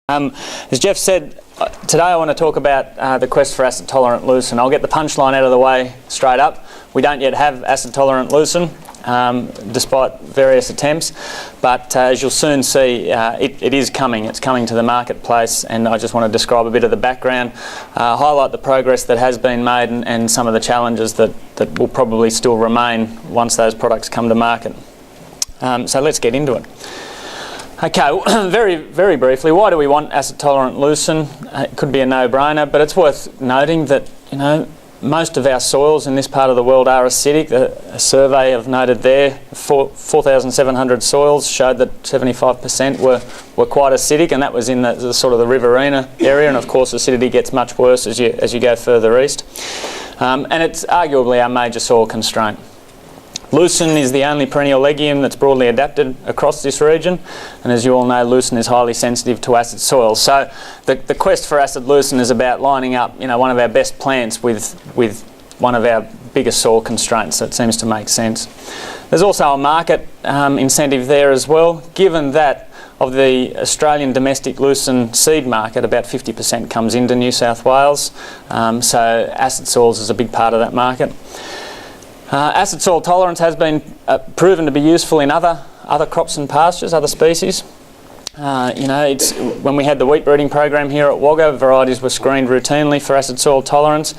As Jeff said, today I want to talk about the quest for acid-tolerant lucerne. I'll get the punchline out of the way straight up. We don't yet have acid-tolerant lucerne, despite various attempts, but as you'll soon see, it is coming. It's coming to the marketplace, and I just want to describe a bit of the background, highlight the progress that has been made and some of the challenges that will probably still remain once those products come to market. So let's get into it. Okay, very briefly, why do we want acid-tolerant lucerne? It could be a no-brainer, but it's worth noting that, most of our soils in this part of the world are acidic. A survey I've noted there, 4,700 soils showed that 75% were quite acidic, and that was in the sort of the Riverina area, and of course acidity gets much worse as you go further east. And it's arguably our major soil constraint. Lucerne is the only perennial legume that's broadly adapted across this region, and as you all know, lucerne is highly sensitive to acid soils. So the quest for acid lucerne is about lining up, one of our best plants with one of our biggest soil constraints. So it seems to make sense. There's also a market incentive there as well, given that of the Australian domestic lucerne seed market, about 50% comes into New South Wales. So acid soils is a big part of that market. Acid soil tolerance has been proven to be useful in other crops and pastures, other species. It's when we had the wheat breeding program here at Wagga, varieties were screened routinely for acid soil tolerance.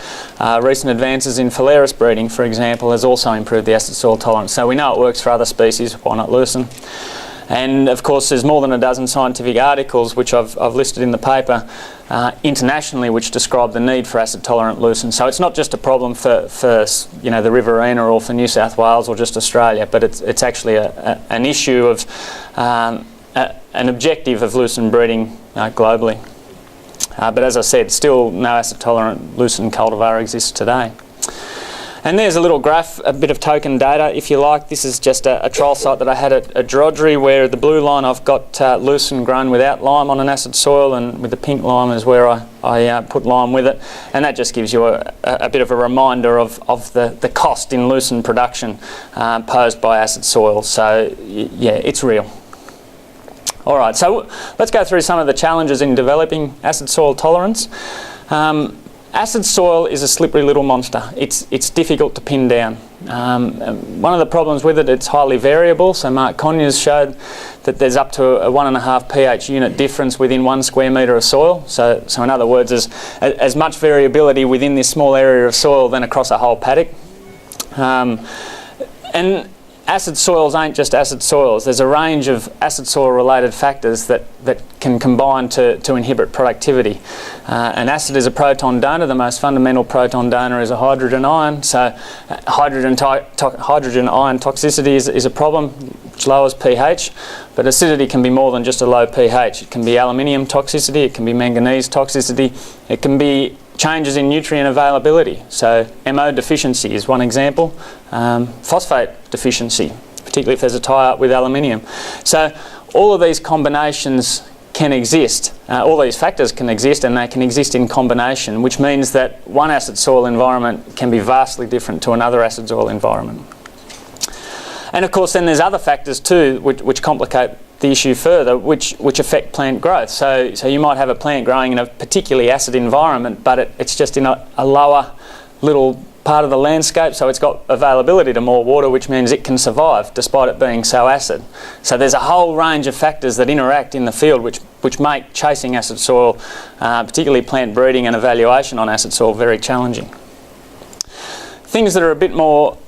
Recent advances in phalaris breeding, for example, has also improved the acid soil tolerance. So we know it works for other species. Why not lucerne? And of course, there's more than a dozen scientific articles, which I've listed in the paper, internationally, which describe the need for acid-tolerant lucerne. So it's not just a problem for the Riverina or for New South Wales or just Australia, but it's actually an issue of an objective of lucerne breeding globally. But as I said, still no acid-tolerant lucerne cultivar exists today. And there's a little graph, a bit of token data, if you like. This is just a trial site that I had at Drogery, where the blue line I've got lucerne grown without lime on an acid soil, and with the pink lime is where I put lime with it. And that just gives you a bit of a reminder of the cost in lucerne production posed by acid soil. So yeah, it's real. All right, so let's go through some of the challenges in developing acid soil tolerance. Acid soil is a slippery little monster. It's difficult to pin down. One of the problems with it, it's highly variable. So Mark Conyers showed that there's up to a 1.5 pH unit difference within 1 square metre of soil. So in other words, there's as much variability within this small area of soil than across a whole paddock. And acid soils ain't just acid soils. There's a range of acid soil related factors that can combine to inhibit productivity. And acid is a proton donor. The most fundamental proton donor is a hydrogen ion. So hydrogen ion toxicity is a problem, which lowers pH. But acidity can be more than just a low pH. It can be aluminium toxicity, it can be manganese toxicity, it can be changes in nutrient availability. So MO deficiency is one example. Phosphate deficiency, particularly if there's a tie-up with aluminium. So all of these combinations can exist. All these factors can exist, and they can exist in combination, which means that one acid soil environment can be vastly different to another acid soil environment. And of course then there's other factors too which complicate the issue further, which affect plant growth. So you might have a plant growing in a particularly acid environment, but it's just in a lower little part of the landscape, so it's got availability to more water, which means it can survive despite it being so acid. So there's a whole range of factors that interact in the field which make chasing acid soil, particularly plant breeding and evaluation on acid soil, very challenging. Things that are a bit more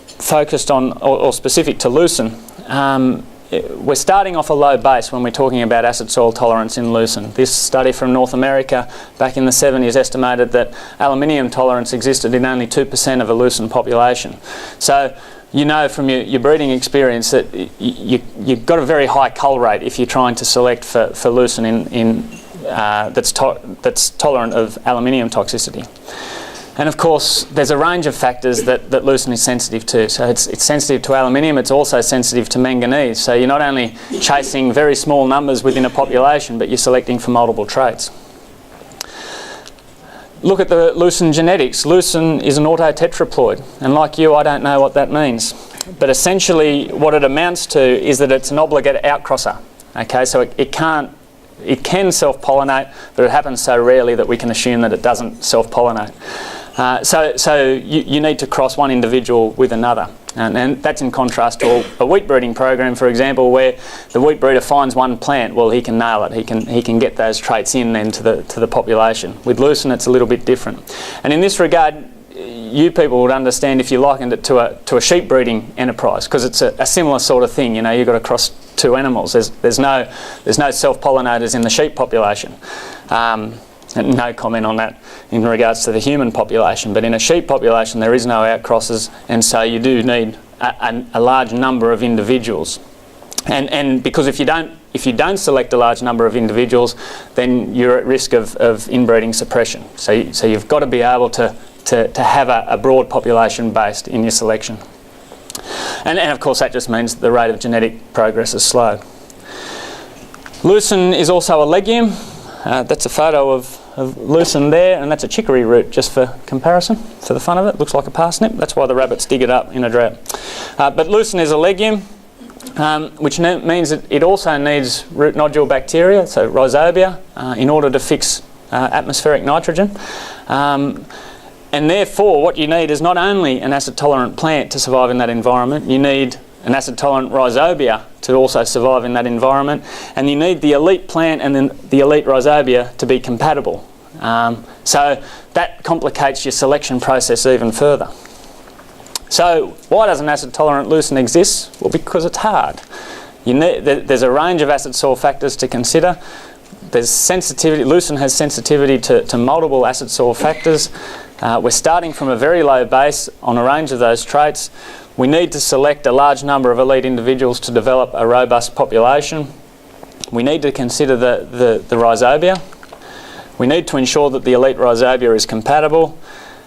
focused on or specific to lucerne. We're starting off a low base when we're talking about acid soil tolerance in lucerne. This study from North America back in the 70s estimated that aluminium tolerance existed in only 2% of a lucerne population. So you know from your breeding experience that you've got a very high cull rate if you're trying to select for lucerne that's tolerant of aluminium toxicity. And of course, there's a range of factors that lucerne is sensitive to. So it's sensitive to aluminium, it's also sensitive to manganese. So you're not only chasing very small numbers within a population, but you're selecting for multiple traits. Look at the lucerne genetics. Lucerne is an autotetraploid, and like you, I don't know what that means. But essentially, what it amounts to is that it's an obligate outcrosser. Okay, so it can't it can self-pollinate, but it happens so rarely that we can assume that it doesn't self-pollinate. So you need to cross one individual with another. And that's in contrast to a wheat breeding program, for example, where the wheat breeder finds one plant. Well, he can nail it. He can get those traits in then to the population. With lucerne, it's a little bit different. And in this regard, you people would understand if you likened it to a sheep breeding enterprise, because it's a similar sort of thing. You know, you've got to cross two animals. There's no self-pollinators in the sheep population. And no comment on that in regards to the human population, but in a sheep population there is no outcrosses, and so you do need a large number of individuals. And because if you don't select a large number of individuals, then you're at risk of inbreeding suppression. So you've got to be able to have a broad population based in your selection. And of course that just means the rate of genetic progress is slow. Lucerne is also a legume. That's a photo of lucerne there, and that's a chicory root, just for comparison, for the fun of it. Looks like a parsnip. That's why the rabbits dig it up in a drought. But lucerne is a legume, which means that it also needs root nodule bacteria, so Rhizobia, in order to fix atmospheric nitrogen. And therefore what you need is not only an acid-tolerant plant to survive in that environment, you need an acid-tolerant Rhizobia to also survive in that environment, and you need the elite plant and then the elite Rhizobia to be compatible. So that complicates your selection process even further. So why does an acid-tolerant lucerne exist? Well, because it's hard. There's a range of acid soil factors to consider. There's sensitivity. Lucerne has sensitivity to multiple acid soil factors. We're starting from a very low base on a range of those traits. We need to select a large number of elite individuals to develop a robust population. We need to consider the Rhizobia. We need to ensure that the elite Rhizobia is compatible.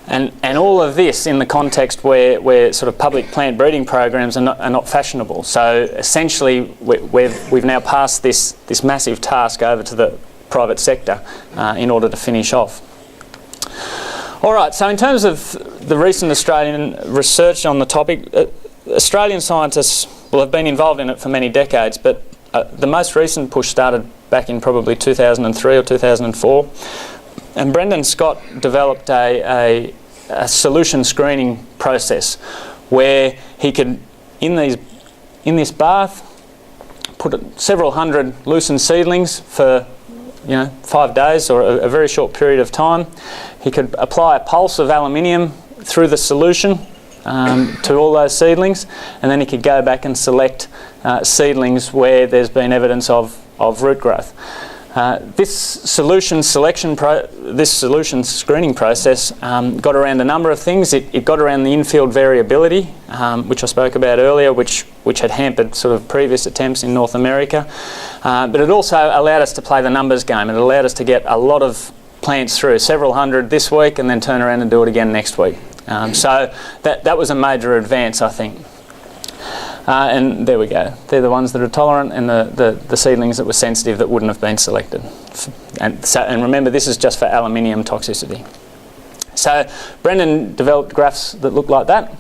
And all of this in the context where sort of public plant breeding programs are not fashionable. So essentially we've now passed this massive task over to the private sector in order to finish off. All right, so in terms of the recent Australian research on the topic, Australian scientists will have been involved in it for many decades, but the most recent push started back in probably 2003 or 2004. And Brendan Scott developed a solution screening process where he could, in this bath, put several hundred lucerne seedlings for 5 days or a very short period of time. He could apply a pulse of aluminium through the solution to all those seedlings, and then he could go back and select seedlings where there's been evidence of root growth. This solution screening process got around a number of things. It got around the infield variability, which I spoke about earlier, which had hampered sort of previous attempts in North America. But it also allowed us to play the numbers game. It allowed us to get a lot of plants through, several hundred this week, and then turn around and do it again next week. So that was a major advance, I think. And there we go. They're the ones that are tolerant, and the seedlings that were sensitive that wouldn't have been selected. And remember, this is just for aluminium toxicity. So Brendan developed graphs that look like that.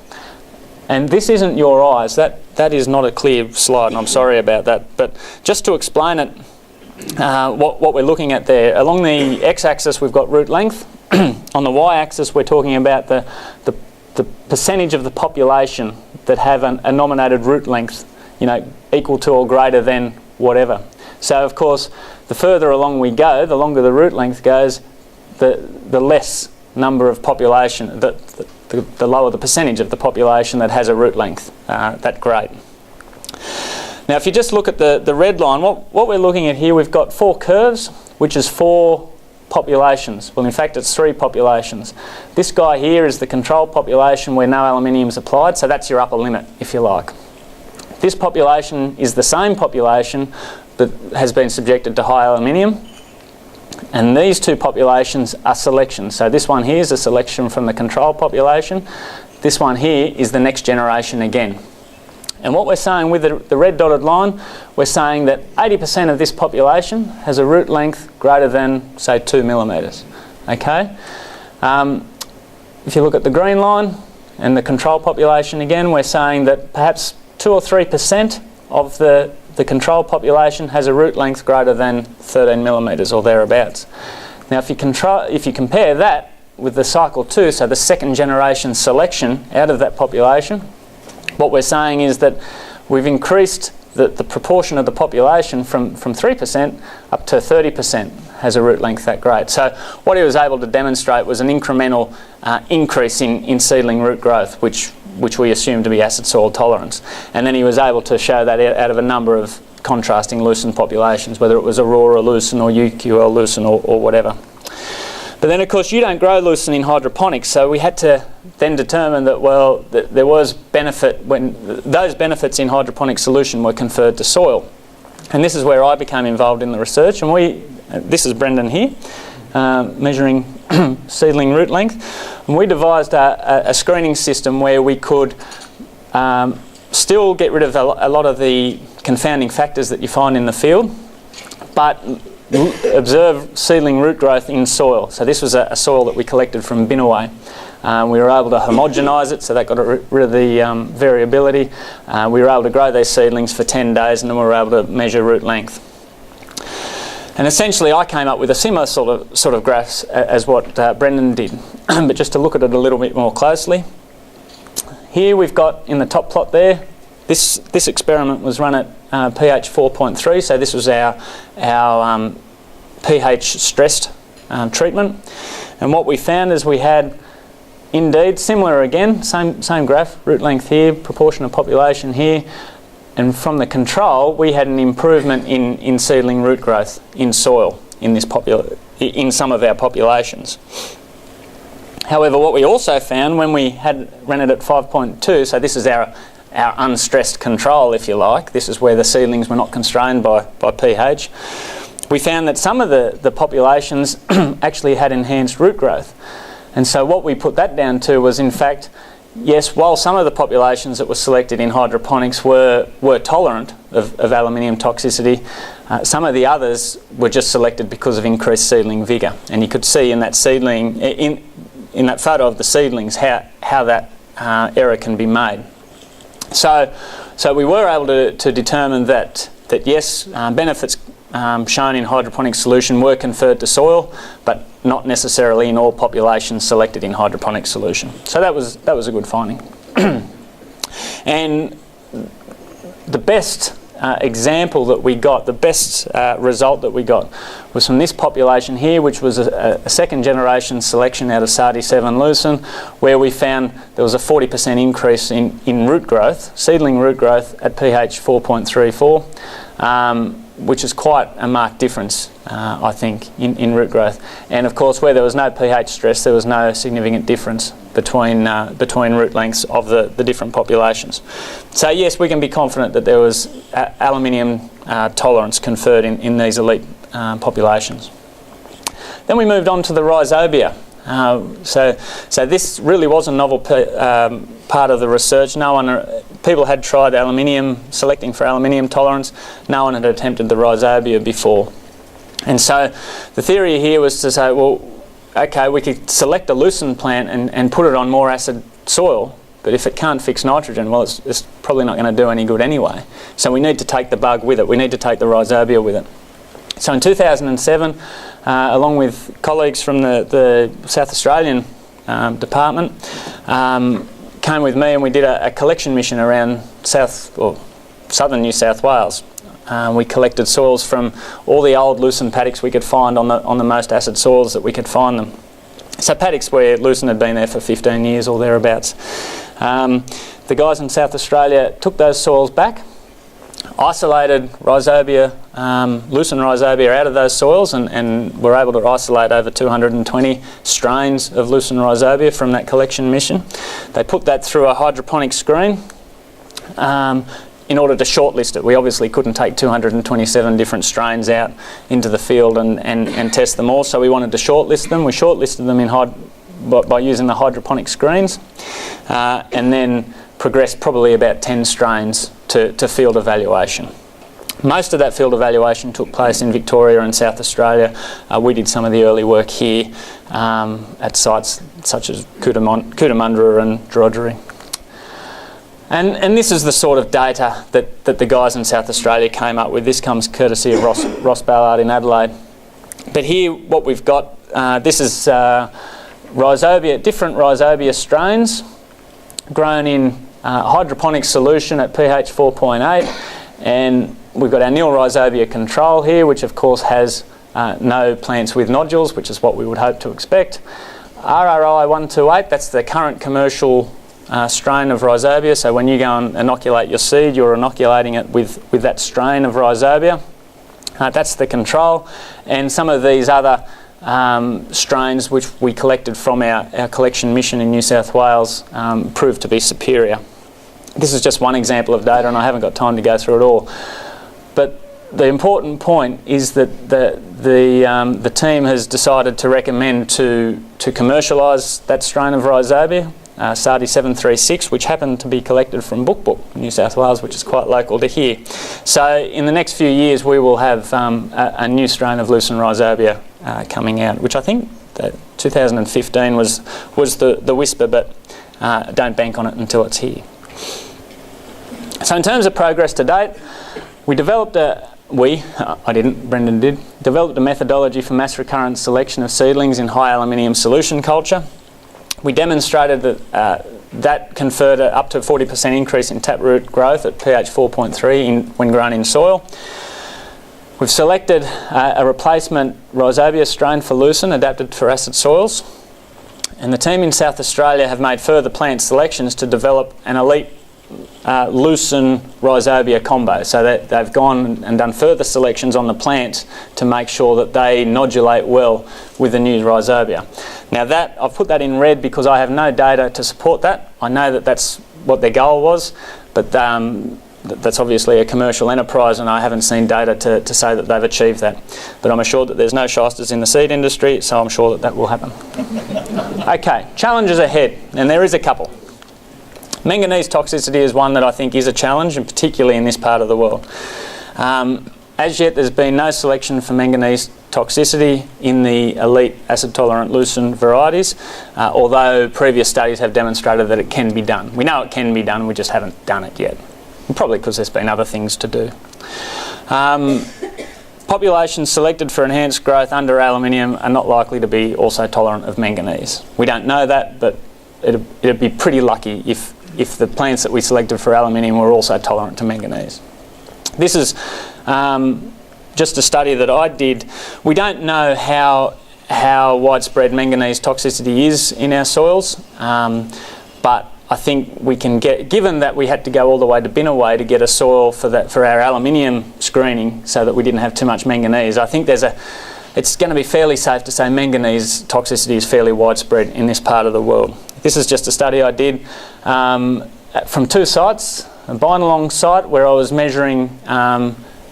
And this isn't your eyes. That is not a clear slide, and I'm sorry about that. But just to explain it, what we're looking at there, along the x-axis we've got root length. On the y-axis we're talking about the percentage of the population that have a nominated root length, equal to or greater than whatever. So of course, the further along we go, the longer the root length goes, the less number of population, the lower the percentage of the population that has a root length that great. Now if you just look at the red line, what we're looking at here, we've got 4 curves, which is 4 populations. Well, in fact, it's 3 populations. This guy here is the control population where no aluminium is applied, so that's your upper limit, if you like. This population is the same population that has been subjected to high aluminium, and these 2 populations are selections. So this one here is a selection from the control population. This one here is the next generation again. And what we're saying with the red dotted line, we're saying that 80% of this population has a root length greater than, say, 2 millimetres. Okay? If you look at the green line and the control population again, we're saying that perhaps 2 or 3% of the the control population has a root length greater than 13 millimetres or thereabouts. Now if you compare that with the cycle 2, so the second generation selection out of that population, what we're saying is that we've increased the proportion of the population from 3% up to 30% has a root length that great. So what he was able to demonstrate was an incremental increase in seedling root growth, which we assume to be acid soil tolerance. And then he was able to show that out of a number of contrasting lucerne populations, whether it was Aurora lucerne or UQL lucerne or whatever. But then of course you don't grow lucerne in hydroponics, so we had to then determine that, well, there was benefit when those benefits in hydroponic solution were conferred to soil. And this is where I became involved in the research, and this is Brendan here, measuring seedling root length. And we devised a screening system where we could still get rid of a lot of the confounding factors that you find in the field, but observe seedling root growth in soil. So this was a soil that we collected from Binaway. We were able to homogenise it, so that got rid of the variability. We were able to grow these seedlings for 10 days, and then we were able to measure root length. And essentially I came up with a similar sort of graphs as what Brendan did, but just to look at it a little bit more closely. Here we've got in the top plot there, this experiment was run at pH 4.3, so this was our pH stressed treatment. And what we found is we had indeed similar again, same graph, root length here, proportion of population here, and from the control we had an improvement in seedling root growth in soil in some of our populations. However, what we also found when we ran it at 5.2, so this is our unstressed control, if you like, this is where the seedlings were not constrained by pH, we found that some of the populations actually had enhanced root growth. And so what we put that down to was, in fact, yes, while some of the populations that were selected in hydroponics were tolerant of aluminium toxicity, some of the others were just selected because of increased seedling vigour. And you could see in that seedling, in that photo of the seedlings, how that error can be made. So we were able to determine that yes, benefits shown in hydroponic solution were conferred to soil, but not necessarily in all populations selected in hydroponic solution. So that was a good finding. And the best example that we got, the best result that we got, was from this population here, which was a second generation selection out of Sadi 7 lucerne, where we found there was a 40% increase in root growth, seedling root growth at pH 4.34, which is quite a marked difference, I think, in root growth. And of course, where there was no pH stress, there was no significant difference between root lengths of the different populations. So yes, we can be confident that there was aluminium tolerance conferred in these elite populations. Then we moved on to the Rhizobia. So this really was a novel part of the research. People had tried selecting for aluminium tolerance. No one had attempted the Rhizobia before. And so the theory here was to say, well, okay, we could select a lucerne plant and put it on more acid soil, but if it can't fix nitrogen, well, it's probably not going to do any good anyway. So we need to take the bug with it. We need to take the Rhizobia with it. So in 2007, along with colleagues from the South Australian department, came with me and we did a collection mission around southern New South Wales. We collected soils from all the old lucerne paddocks we could find on the most acid soils that we could find them. So paddocks where lucerne had been there for 15 years or thereabouts. The guys in South Australia took those soils back, isolated Rhizobia, lucerne Rhizobia out of those soils, and were able to isolate over 220 strains of lucerne Rhizobia from that collection mission. They put that through a hydroponic screen in order to shortlist it. We obviously couldn't take 227 different strains out into the field and test them all, so we wanted to shortlist them. We shortlisted them by using the hydroponic screens, and then progressed probably about 10 strains to field evaluation. Most of that field evaluation took place in Victoria and South Australia. We did some of the early work here at sites such as Cootamundra and Drogery. And this is the sort of data that the guys in South Australia came up with. This comes courtesy of Ross Ballard in Adelaide. But here what we've got, this is Rhizobia, different Rhizobia strains grown in hydroponic solution at pH 4.8, and we've got our nil Rhizobia control here, which of course has no plants with nodules, which is what we would hope to expect. RRI 128, that's the current commercial strain of Rhizobia, so when you go and inoculate your seed, you're inoculating it with that strain of Rhizobia. That's the control, and some of these other strains which we collected from our collection mission in New South Wales proved to be superior. This is just one example of data, and I haven't got time to go through it all. But the important point is that the team has decided to recommend to commercialise that strain of Rhizobia, Sardi 736, which happened to be collected from Book, New South Wales, which is quite local to here. So in the next few years we will have a new strain of lucerne Rhizobia coming out, which I think that 2015 was the whisper, but don't bank on it until it's here. So in terms of progress to date, we developed Brendan did, developed a methodology for mass recurrent selection of seedlings in high aluminium solution culture. We demonstrated that that conferred up to a 40% increase in taproot growth at pH 4.3 when grown in soil. We've selected a replacement Rhizobia strain for lucerne adapted for acid soils. And the team in South Australia have made further plant selections to develop an elite lucerne Rhizobia combo, so that they've gone and done further selections on the plants to make sure that they nodulate well with the new Rhizobia. Now that, I've put that in red because I have no data to support that. I know that that's what their goal was, but that's obviously a commercial enterprise, and I haven't seen data to say that they've achieved that. But I'm assured that there's no shysters in the seed industry, so I'm sure that will happen. Okay, challenges ahead, and there is a couple. Manganese toxicity is one that I think is a challenge, and particularly in this part of the world. As yet, there's been no selection for manganese toxicity in the elite acid-tolerant lucerne varieties, although previous studies have demonstrated that it can be done. We know it can be done, we just haven't done it yet. Probably because there's been other things to do. Populations selected for enhanced growth under aluminium are not likely to be also tolerant of manganese. We don't know that, but it'd be pretty lucky if the plants that we selected for aluminium were also tolerant to manganese. This is just a study that I did. We don't know how widespread manganese toxicity is in our soils, but I think we can get, given that we had to go all the way to Binnaway to get a soil for our aluminium screening so that we didn't have too much manganese, I think it's going to be fairly safe to say manganese toxicity is fairly widespread in this part of the world. This is just a study I did from two sites, a Binalong site where I was measuring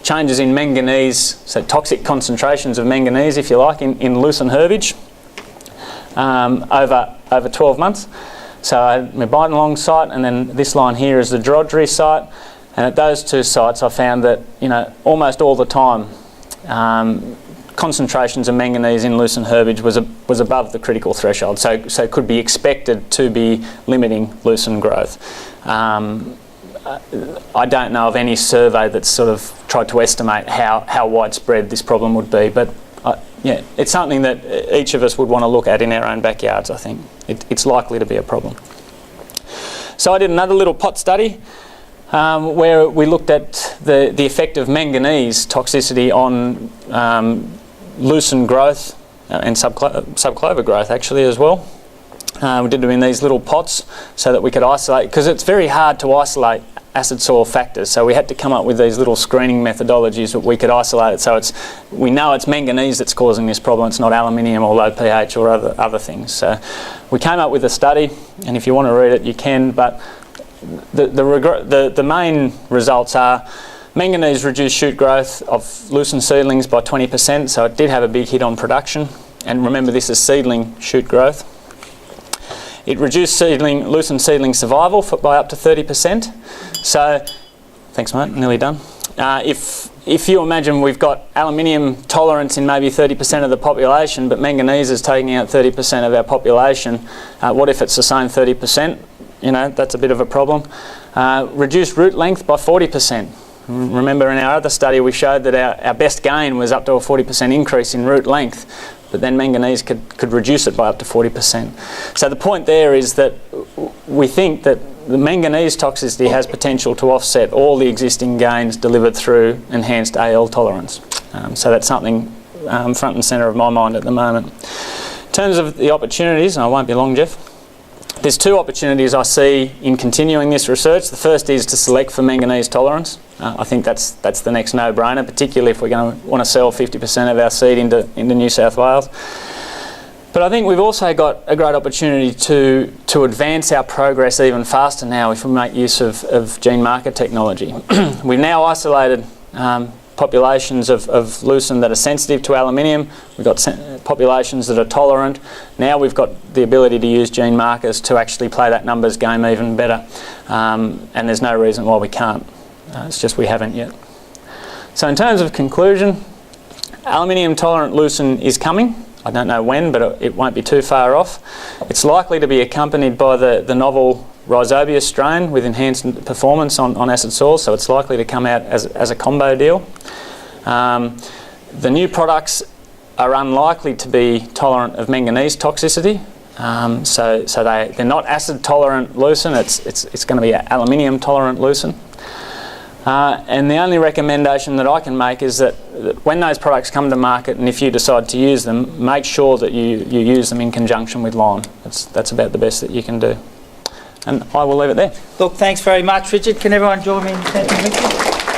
changes in manganese, so toxic concentrations of manganese, if you like, in lucerne herbage over 12 months. So I had my Binalong site, and then this line here is the Drodgery site, and at those two sites I found that, you know, almost all the time concentrations of manganese in lucerne herbage was above the critical threshold, so it could be expected to be limiting lucerne growth. I don't know of any survey that's sort of tried to estimate how widespread this problem would be, but yeah, it's something that each of us would want to look at in our own backyards, I think. It's likely to be a problem. So I did another little pot study where we looked at the effect of manganese toxicity on lucerne growth and subclover growth actually as well. We did them in these little pots so that we could isolate, because it's very hard to isolate acid soil factors, so we had to come up with these little screening methodologies that we could isolate it, so we know it's manganese that's causing this problem, it's not aluminium or low pH or other things. So we came up with a study, and if you want to read it you can, but the main results are manganese reduced shoot growth of lucerne seedlings by 20%, so it did have a big hit on production, and remember this is seedling shoot growth. It reduced lucerne seedling survival by up to 30%. So, thanks mate, nearly done. If you imagine we've got aluminium tolerance in maybe 30% of the population, but manganese is taking out 30% of our population, what if it's the same 30%? You know, that's a bit of a problem. Reduced root length by 40%. Remember in our other study we showed that our best gain was up to a 40% increase in root length, but then manganese could reduce it by up to 40%. So the point there is that we think that the manganese toxicity has potential to offset all the existing gains delivered through enhanced AL tolerance. So that's something front and centre of my mind at the moment. In terms of the opportunities, and I won't be long, Jeff, there's two opportunities I see in continuing this research. The first is to select for manganese tolerance. I think that's the next no-brainer, particularly if we're going to want to sell 50% of our seed into New South Wales. But I think we've also got a great opportunity to advance our progress even faster now if we make use of gene marker technology. We've now isolated populations of lucerne that are sensitive to aluminium. We've got populations that are tolerant. Now we've got the ability to use gene markers to actually play that numbers game even better. And there's no reason why we can't. It's just we haven't yet. So in terms of conclusion, aluminium tolerant lucerne is coming. I don't know when, but it won't be too far off. It's likely to be accompanied by the novel Rhizobia strain with enhanced performance on acid soils, so it's likely to come out as a combo deal. The new products are unlikely to be tolerant of manganese toxicity, so they're not acid tolerant lucerne. It's going to be aluminium tolerant lucerne. And the only recommendation that I can make is that when those products come to market, and if you decide to use them, make sure that you use them in conjunction with lime. That's about the best that you can do. And I will leave it there. Look, thanks very much, Richard. Can everyone join me in thanking Richard?